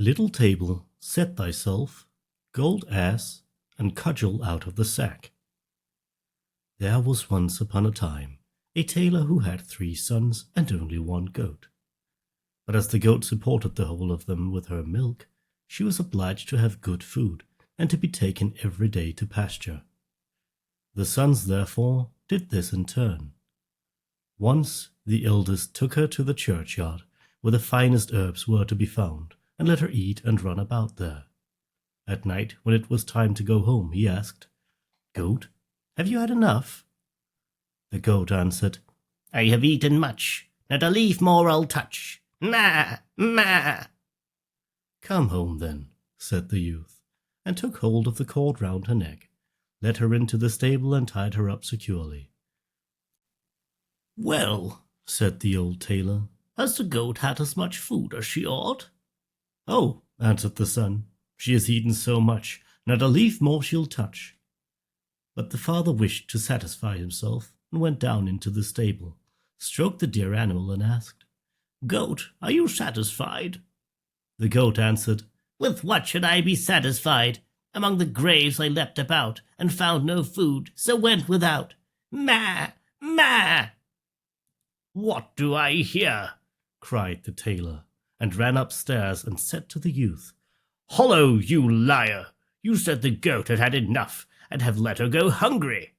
Little table, set thyself, gold ass, and cudgel out of the sack. There was once upon a time a tailor who had 3 sons and only 1 goat. But as the goat supported the whole of them with her milk, she was obliged to have good food and to be taken every day to pasture. The sons, therefore, did this in turn. Once the eldest took her to the churchyard, where the finest herbs were to be found, and let her eat and run about there. At night, when it was time to go home, he asked, "Goat, have you had enough?" The goat answered, "I have eaten much, not a leaf more I'll touch. Ma! Ma!" "Come home, then," said the youth, and took hold of the cord round her neck, led her into the stable and tied her up securely. "Well," said the old tailor, "has the goat had as much food as she ought?" "Oh," answered the son, "she has eaten so much, not a leaf more she'll touch." But the father wished to satisfy himself, and went down into the stable, stroked the dear animal, and asked, "Goat, are you satisfied?" The goat answered, "With what should I be satisfied? Among the graves I leapt about, and found no food, so went without. Ma! Ma!" "What do I hear?" cried the tailor, and ran upstairs and said to the youth, "Hollo, you liar! You said the goat had had enough, and have let her go hungry."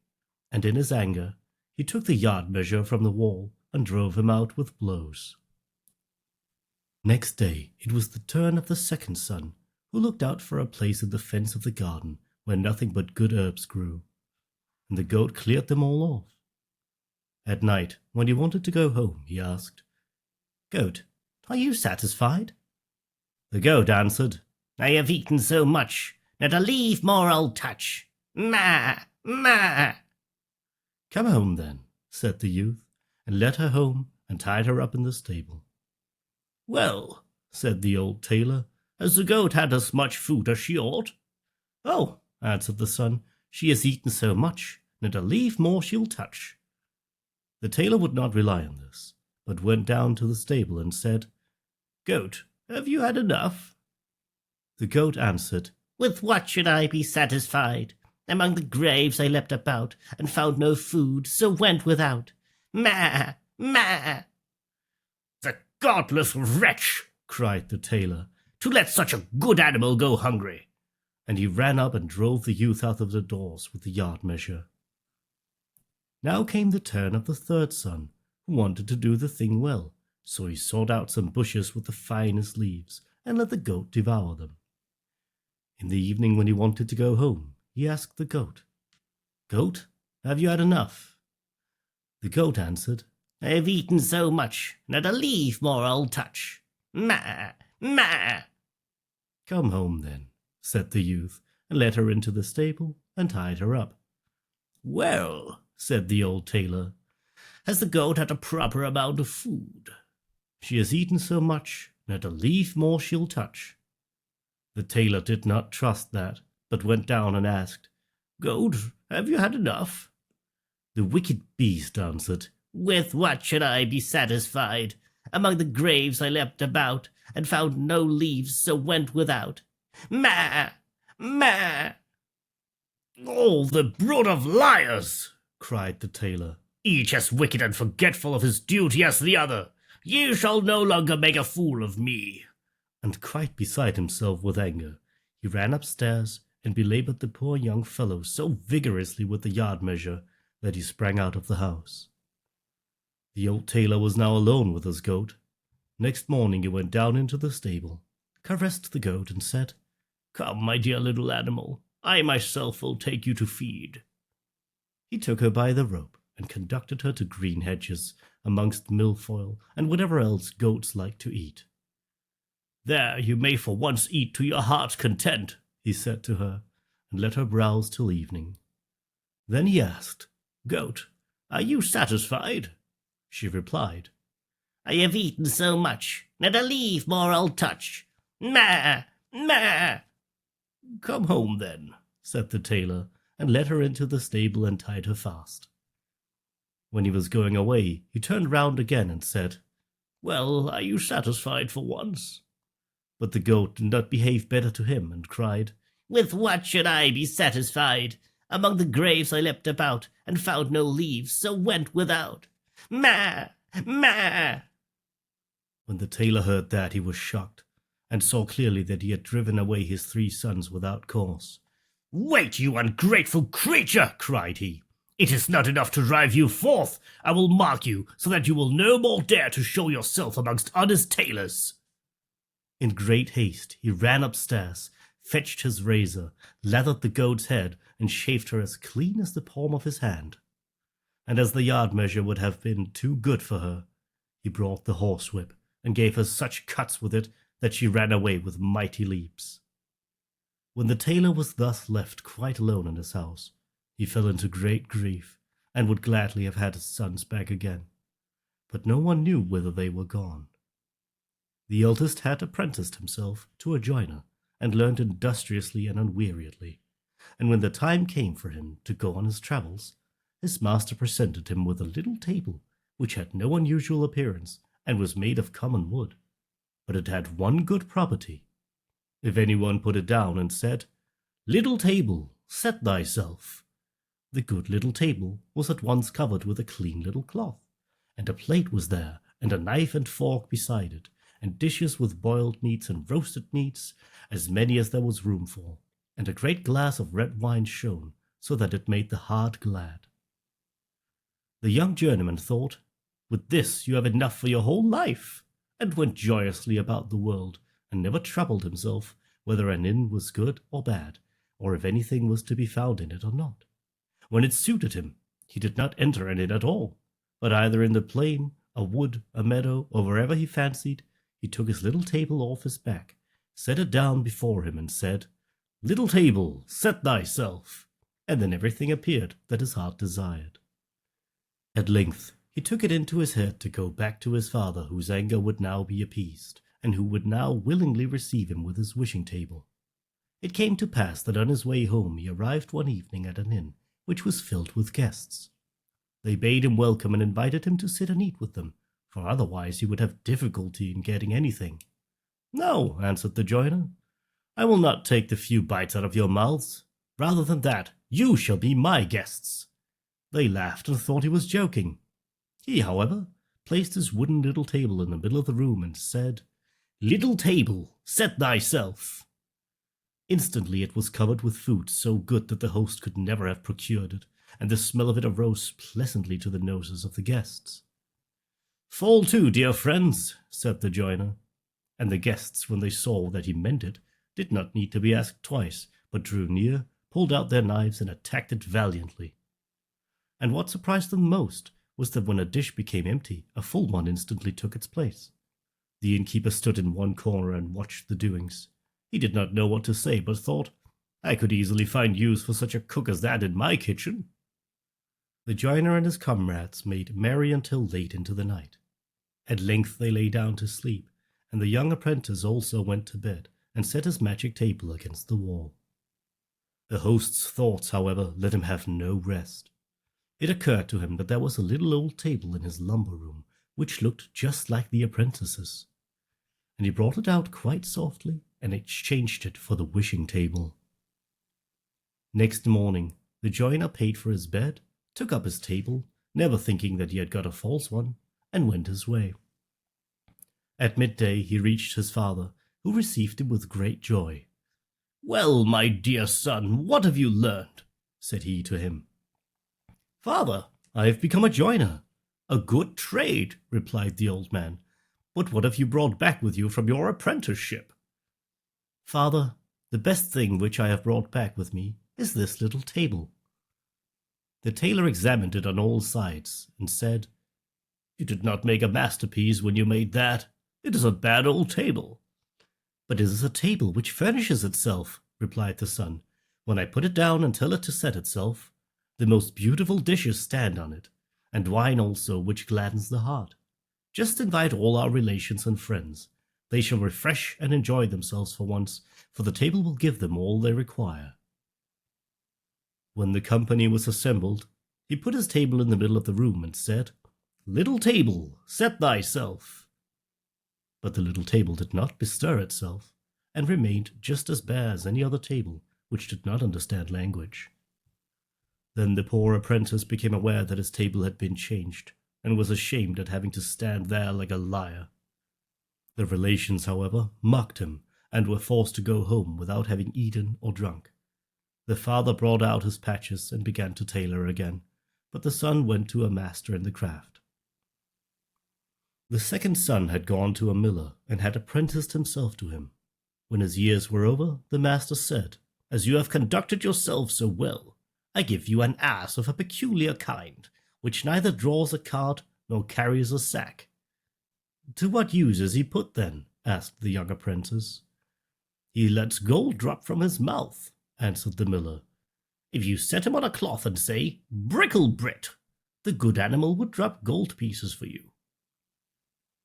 And in his anger he took the yard measure from the wall and drove him out with blows. Next day it was the turn of the second son, who looked out for a place in the fence of the garden where nothing but good herbs grew, and the goat cleared them all off. At night, when he wanted to go home, he asked, "Goat, are you satisfied?" The goat answered, "I have eaten so much, not a leaf more I'll touch. Ma! Ma!" "Come home, then," said the youth, and led her home and tied her up in the stable. "Well," said the old tailor, "has the goat had as much food as she ought?" "Oh," answered the son, "she has eaten so much, not a leaf more she'll touch." The tailor would not rely on this, but went down to the stable and said, "Goat, have you had enough?" The goat answered, "With what should I be satisfied? Among the graves I leapt about, and found no food, so went without. Ma! Ma!" "The godless wretch!" cried the tailor, "to let such a good animal go hungry." And he ran up and drove the youth out of the doors with the yard measure. Now came the turn of the third son, who wanted to do the thing well, so he sought out some bushes with the finest leaves, and let the goat devour them. In the evening, when he wanted to go home, he asked the goat, "Goat, have you had enough?" The goat answered, "I have eaten so much, not a leaf more I'll touch. Ma! Ma!" "Come home, then," said the youth, and led her into the stable and tied her up. "Well," said the old tailor, "has the goat had a proper amount of food?" "She has eaten so much, not a leaf more she'll touch." The tailor did not trust that, but went down and asked, "Goat, have you had enough?" The wicked beast answered, "With what should I be satisfied? Among the graves I leapt about, and found no leaves, so went without. Ma! Ma!" "All the brood of liars!" cried the tailor, "each as wicked and forgetful of his duty as the other. You shall no longer make a fool of me." And quite beside himself with anger, he ran upstairs and belaboured the poor young fellow so vigorously with the yard measure that he sprang out of the house. The old tailor was now alone with his goat. Next morning he went down into the stable, caressed the goat, and said, "Come, my dear little animal, I myself will take you to feed." He took her by the rope and conducted her to green hedges, amongst milfoil and whatever else goats like to eat. "There you may for once eat to your heart's content," he said to her, and let her browse till evening. Then he asked, "Goat, are you satisfied?" She replied, "I have eaten so much, not a leaf more I'll touch. Ma! Ma!" "Come home, then," said the tailor, and led her into the stable and tied her fast. When he was going away, he turned round again and said, "Well, are you satisfied for once?" But the goat did not behave better to him, and cried, "With what should I be satisfied? Among the graves I leapt about, and found no leaves, so went without. Ma! Ma!" When the tailor heard that, he was shocked, and saw clearly that he had driven away his 3 sons without cause. "Wait, you ungrateful creature!" cried he. "It is not enough to drive you forth. I will mark you, so that you will no more dare to show yourself amongst honest tailors." In great haste he ran upstairs, fetched his razor, lathered the goat's head, and shaved her as clean as the palm of his hand. And as the yard measure would have been too good for her, he brought the horsewhip, and gave her such cuts with it that she ran away with mighty leaps. When the tailor was thus left quite alone in his house, he fell into great grief, and would gladly have had his sons back again. But no one knew whither they were gone. The eldest had apprenticed himself to a joiner, and learned industriously and unweariedly, and when the time came for him to go on his travels, his master presented him with a little table, which had no unusual appearance, and was made of common wood. But it had one good property. If anyone put it down and said, "Little table, set thyself," the good little table was at once covered with a clean little cloth, and a plate was there, and a knife and fork beside it, and dishes with boiled meats and roasted meats, as many as there was room for, and a great glass of red wine shone, so that it made the heart glad. The young journeyman thought, "With this you have enough for your whole life," and went joyously about the world, and never troubled himself whether an inn was good or bad, or if anything was to be found in it or not. When it suited him, he did not enter an inn at all, but either in the plain, a wood, a meadow, or wherever he fancied, he took his little table off his back, set it down before him, and said, "Little table, set thyself," and then everything appeared that his heart desired. At length he took it into his head to go back to his father, whose anger would now be appeased, and who would now willingly receive him with his wishing table. It came to pass that on his way home he arrived one evening at an inn which was filled with guests. They bade him welcome and invited him to sit and eat with them, for otherwise he would have difficulty in getting anything. "No," answered the joiner, "I will not take the few bites out of your mouths. Rather than that, you shall be my guests." They laughed and thought he was joking. He, however, placed his wooden little table in the middle of the room and said, "Little table, set thyself." Instantly it was covered with food so good that the host could never have procured it, and the smell of it arose pleasantly to the noses of the guests. "Fall to, dear friends," said the joiner, and the guests, when they saw that he meant it, did not need to be asked twice, but drew near, pulled out their knives, and attacked it valiantly. And what surprised them most was that when a dish became empty, a full one instantly took its place. The innkeeper stood in one corner and watched the doings. He did not know what to say, but thought, "I could easily find use for such a cook as that in my kitchen." The joiner and his comrades made merry until late into the night. At length they lay down to sleep, and the young apprentice also went to bed, and set his magic table against the wall. The host's thoughts, however, let him have no rest. It occurred to him that there was a little old table in his lumber room, which looked just like the apprentice's, and he brought it out quite softly, and exchanged it for the wishing table. Next morning the joiner paid for his bed, took up his table, never thinking that he had got a false one, and went his way. At midday he reached his father, who received him with great joy. "Well, my dear son, what have you learned?" said he to him. "Father, I have become a joiner." "A good trade," replied the old man. "But what have you brought back with you from your apprenticeship?" "Father, the best thing which I have brought back with me is this little table." The tailor examined it on all sides, and said, "You did not make a masterpiece when you made that. It is a bad old table." "But it is a table which furnishes itself," replied the son. "When I put it down and tell it to set itself, the most beautiful dishes stand on it, and wine also which gladdens the heart. Just invite all our relations and friends. They shall refresh and enjoy themselves for once, for the table will give them all they require." When the company was assembled, he put his table in the middle of the room and said, "Little table, set thyself." But the little table did not bestir itself, and remained just as bare as any other table which did not understand language. Then the poor apprentice became aware that his table had been changed, and was ashamed at having to stand there like a liar. The relations, however, mocked him, and were forced to go home without having eaten or drunk. The father brought out his patches and began to tailor again, but the son went to a master in the craft. The second son had gone to a miller, and had apprenticed himself to him. When his years were over, the master said, "As you have conducted yourself so well, I give you an ass of a peculiar kind, which neither draws a cart nor carries a sack." "To what use is he put, then?" asked the young apprentice. "He lets gold drop from his mouth," answered the miller. "If you set him on a cloth and say, 'Bricklebrit,' the good animal would drop gold pieces for you."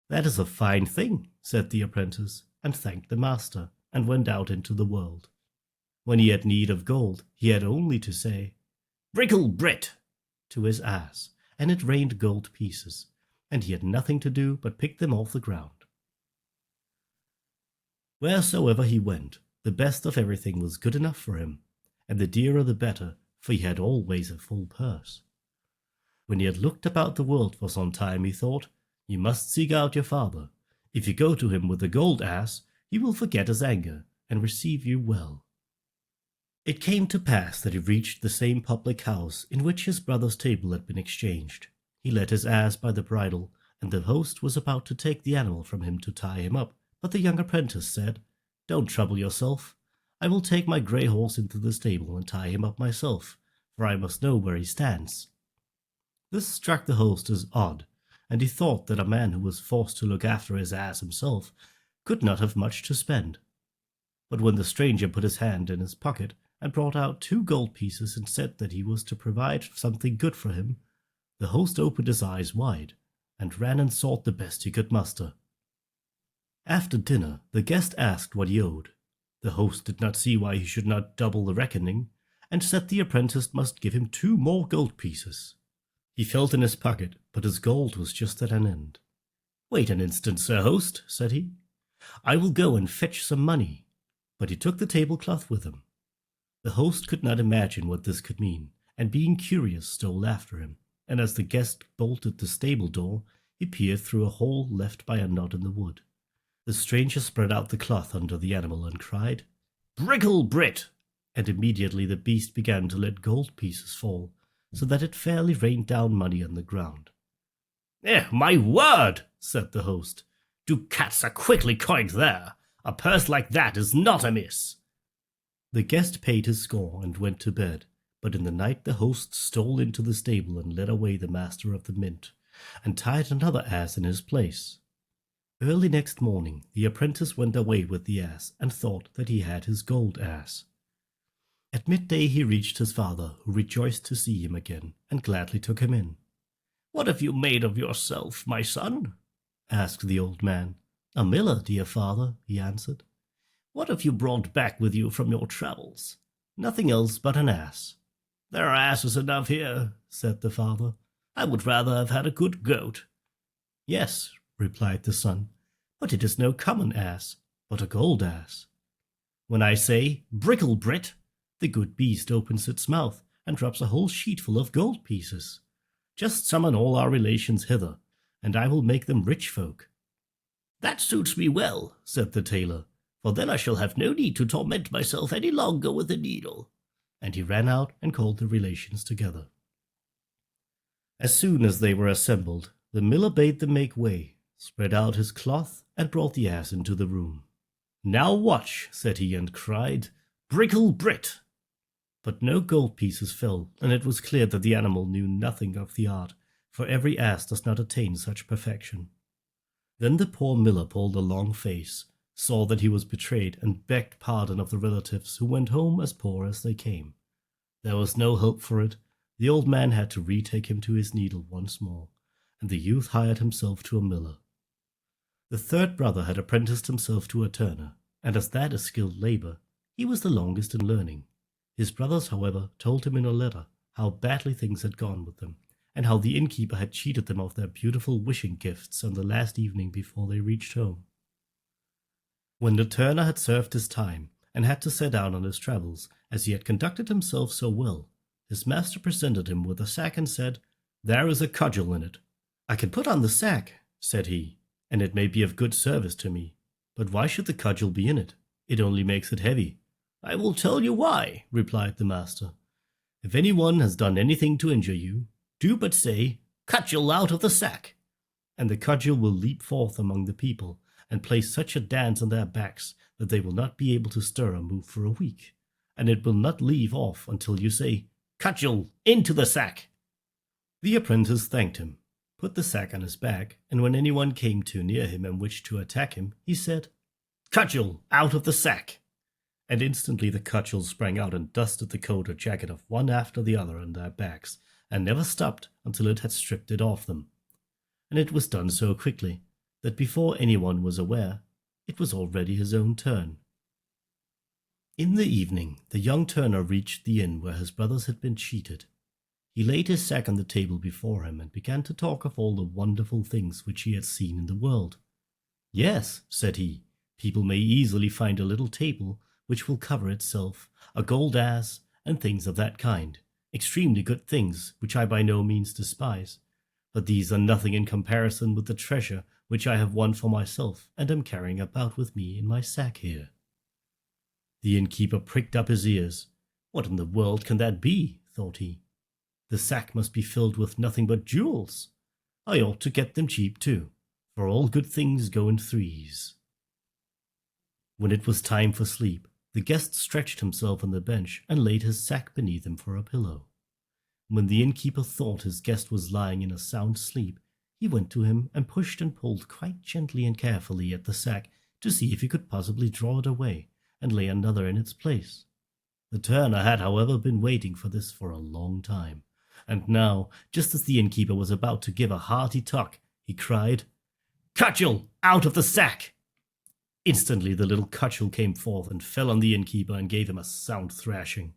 "That is a fine thing," said the apprentice, and thanked the master, and went out into the world. When he had need of gold, he had only to say, "Bricklebrit," to his ass, and it rained gold pieces, and he had nothing to do but pick them off the ground. Wheresoever he went, the best of everything was good enough for him, and the dearer the better, for he had always a full purse. When he had looked about the world for some time, he thought, "You must seek out your father. If you go to him with the gold ass, he will forget his anger, and receive you well." It came to pass that he reached the same public house in which his brother's table had been exchanged. He led his ass by the bridle, and the host was about to take the animal from him to tie him up, but the young apprentice said, "Don't trouble yourself. I will take my grey horse into the stable and tie him up myself, for I must know where he stands." This struck the host as odd, and he thought that a man who was forced to look after his ass himself could not have much to spend. But when the stranger put his hand in his pocket and brought out 2 gold pieces and said that he was to provide something good for him, the host opened his eyes wide, and ran and sought the best he could muster. After dinner, the guest asked what he owed. The host did not see why he should not double the reckoning, and said the apprentice must give him 2 more gold pieces. He felt in his pocket, but his gold was just at an end. "Wait an instant, sir host," said he. "I will go and fetch some money." But he took the tablecloth with him. The host could not imagine what this could mean, and being curious stole after him, and as the guest bolted the stable door, he peered through a hole left by a knot in the wood. The stranger spread out the cloth under the animal and cried, "Bricklebrit!" and immediately the beast began to let gold pieces fall, so that it fairly rained down money on the ground. My word," said the host. "Ducats are quickly coined there. A purse like that is not amiss." The guest paid his score and went to bed, but in the night the host stole into the stable and led away the master of the mint, and tied another ass in his place. Early next morning the apprentice went away with the ass, and thought that he had his gold ass. At midday he reached his father, who rejoiced to see him again, and gladly took him in. "What have you made of yourself, my son?" asked the old man. "A miller, dear father," he answered. "What have you brought back with you from your travels?" "Nothing else but an ass." "There are asses enough here," said the father. "I would rather have had a good goat." "Yes," replied the son, "but it is no common ass, but a gold ass. When I say, 'Bricklebrit,' the good beast opens its mouth and drops a whole sheetful of gold pieces. Just summon all our relations hither, and I will make them rich folk." "That suits me well," said the tailor, "for then I shall have no need to torment myself any longer with the needle." And he ran out and called the relations together. As soon as they were assembled, the miller bade them make way, spread out his cloth, and brought the ass into the room. "Now watch," said he, and cried, "Bricklebrit!" But no gold pieces fell, and it was clear that the animal knew nothing of the art, for every ass does not attain such perfection. Then the poor miller pulled a long face, saw that he was betrayed, and begged pardon of the relatives, who went home as poor as they came. There was no help for it. The old man had to retake him to his needle once more, and the youth hired himself to a miller. The third brother had apprenticed himself to a turner, and as that is skilled labour, he was the longest in learning. His brothers, however, told him in a letter how badly things had gone with them, and how the innkeeper had cheated them of their beautiful wishing gifts on the last evening before they reached home. When the turner had served his time, and had to set out on his travels, as he had conducted himself so well, his master presented him with a sack and said, "There is a cudgel in it." "I can put on the sack," said he, "and it may be of good service to me. But why should the cudgel be in it? It only makes it heavy." "I will tell you why," replied the master. "If any one has done anything to injure you, do but say, 'Cudgel out of the sack,' and the cudgel will leap forth among the people, and play such a dance on their backs that they will not be able to stir or move for a week, and it will not leave off until you say, 'Cudgel, into the sack.'" The apprentice thanked him, put the sack on his back, and when anyone came too near him and wished to attack him, he said, "Cudgel, out of the sack!" And instantly the cudgel sprang out and dusted the coat or jacket of one after the other on their backs, and never stopped until it had stripped it off them. And it was done so quickly that before anyone was aware, it was already his own turn. In the evening, the young turner reached the inn where his brothers had been cheated. He laid his sack on the table before him and began to talk of all the wonderful things which he had seen in the world. "Yes," said he, "people may easily find a little table which will cover itself, a gold ass, and things of that kind, extremely good things, which I by no means despise. But these are nothing in comparison with the treasure which I have won for myself and am carrying about with me in my sack here." The innkeeper pricked up his ears. "What in the world can that be?" thought he. "The sack must be filled with nothing but jewels. I ought to get them cheap too, for all good things go in threes." When it was time for sleep, the guest stretched himself on the bench and laid his sack beneath him for a pillow. When the innkeeper thought his guest was lying in a sound sleep, he went to him and pushed and pulled quite gently and carefully at the sack to see if he could possibly draw it away and lay another in its place. The turner had, however, been waiting for this for a long time, and now, just as the innkeeper was about to give a hearty tuck, he cried, "Cudgel, out of the sack!" Instantly the little cudgel came forth and fell on the innkeeper and gave him a sound thrashing.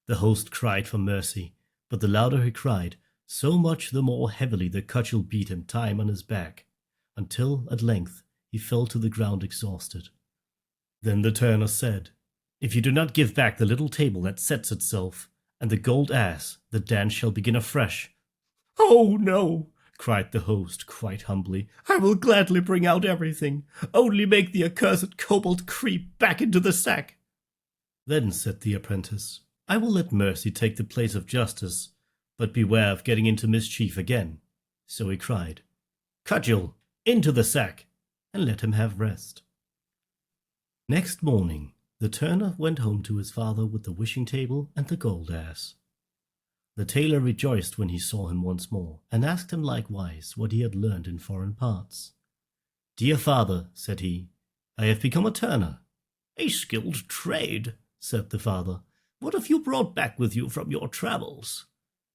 The host cried for mercy, but the louder he cried, so much the more heavily the cudgel beat him time on his back, until at length he fell to the ground exhausted. Then the turner said, "If you do not give back the little table that sets itself, and the gold ass, the dance shall begin afresh." "Oh, no," cried the host quite humbly, "I will gladly bring out everything. Only make the accursed kobold creep back into the sack." "Then," said the apprentice, "I will let mercy take the place of justice, but beware of getting into mischief again." So he cried, "Cudgel, into the sack," and let him have rest. Next morning, the turner went home to his father with the wishing table and the gold ass. The tailor rejoiced when he saw him once more, and asked him likewise what he had learned in foreign parts. "Dear father," said he, "I have become a turner." "A skilled trade," said the father. "What have you brought back with you from your travels?"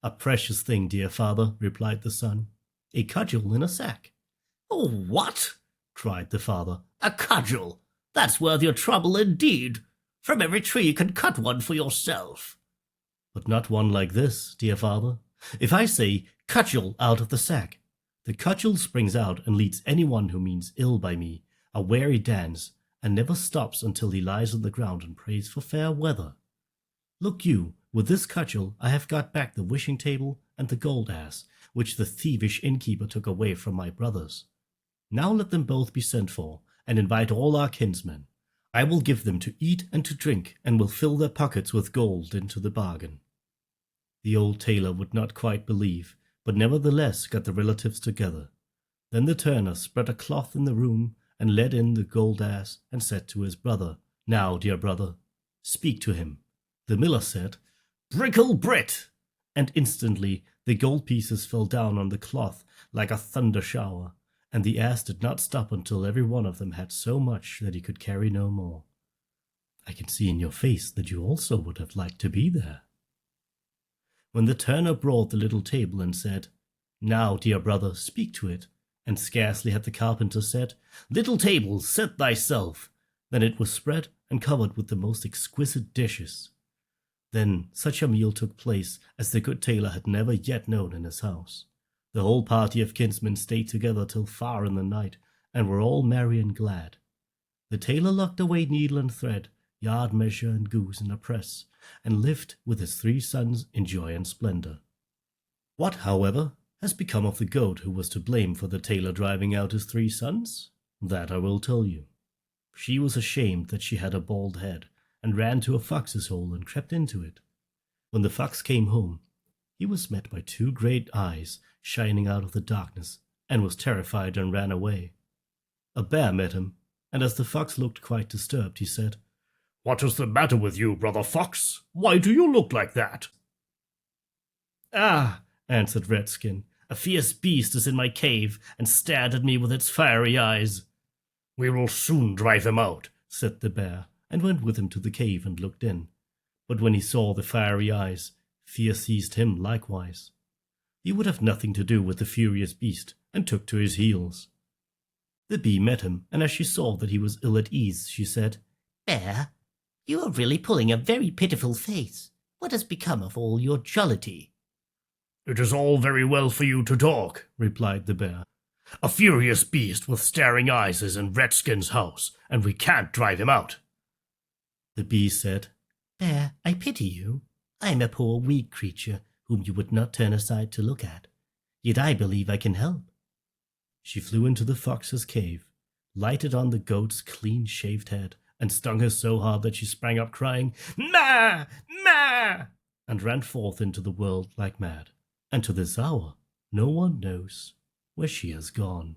"A precious thing, dear father," replied the son, "a cudgel in a sack." "Oh, what?" cried the father. "A cudgel? That's worth your trouble indeed. From every tree you can cut one for yourself." "But not one like this, dear father. If I say, 'Cudgel out of the sack,' the cudgel springs out and leads anyone who means ill by me a weary dance, and never stops until he lies on the ground and prays for fair weather. Look you, with this cudgel I have got back the wishing table and the gold ass, which the thievish innkeeper took away from my brothers. Now let them both be sent for, and invite all our kinsmen. I will give them to eat and to drink, and will fill their pockets with gold into the bargain." The old tailor would not quite believe, but nevertheless got the relatives together. Then the turner spread a cloth in the room, and led in the gold ass, and said to his brother, "Now, dear brother, speak to him." The miller said, "Brickle Brit!" and instantly the gold pieces fell down on the cloth like a thunder shower, and the ass did not stop until every one of them had so much that he could carry no more. I can see in your face that you also would have liked to be there. When the turner brought the little table and said, "Now, dear brother, speak to it," and scarcely had the carpenter said, "Little table, set thyself," than it was spread and covered with the most exquisite dishes. Then such a meal took place as the good tailor had never yet known in his house. The whole party of kinsmen stayed together till far in the night, and were all merry and glad. The tailor locked away needle and thread, yard measure and goose in a press, and lived with his 3 sons in joy and splendor. What, however, has become of the goat who was to blame for the tailor driving out his 3 sons? That I will tell you. She was ashamed that she had a bald head, and ran to a fox's hole and crept into it. When the fox came home, he was met by 2 great eyes shining out of the darkness, and was terrified and ran away. A bear met him, and as the fox looked quite disturbed, he said, "What is the matter with you, brother fox? Why do you look like that?" "Ah," answered Redskin, "a fierce beast is in my cave and stared at me with its fiery eyes." "We will soon drive him out," said the bear, and went with him to the cave and looked in. But when he saw the fiery eyes, fear seized him likewise. He would have nothing to do with the furious beast, and took to his heels. The bee met him, and as she saw that he was ill at ease, she said, "Bear, you are really pulling a very pitiful face. What has become of all your jollity?" "It is all very well for you to talk," replied the bear. "A furious beast with staring eyes is in Redskin's house, and we can't drive him out." The bee said, "Bear, I pity you. I am a poor weak creature whom you would not turn aside to look at. Yet I believe I can help." She flew into the fox's cave, lighted on the goat's clean-shaved head, and stung her so hard that she sprang up crying, "Ma! Ma!" and ran forth into the world like mad. And to this hour, no one knows where she has gone.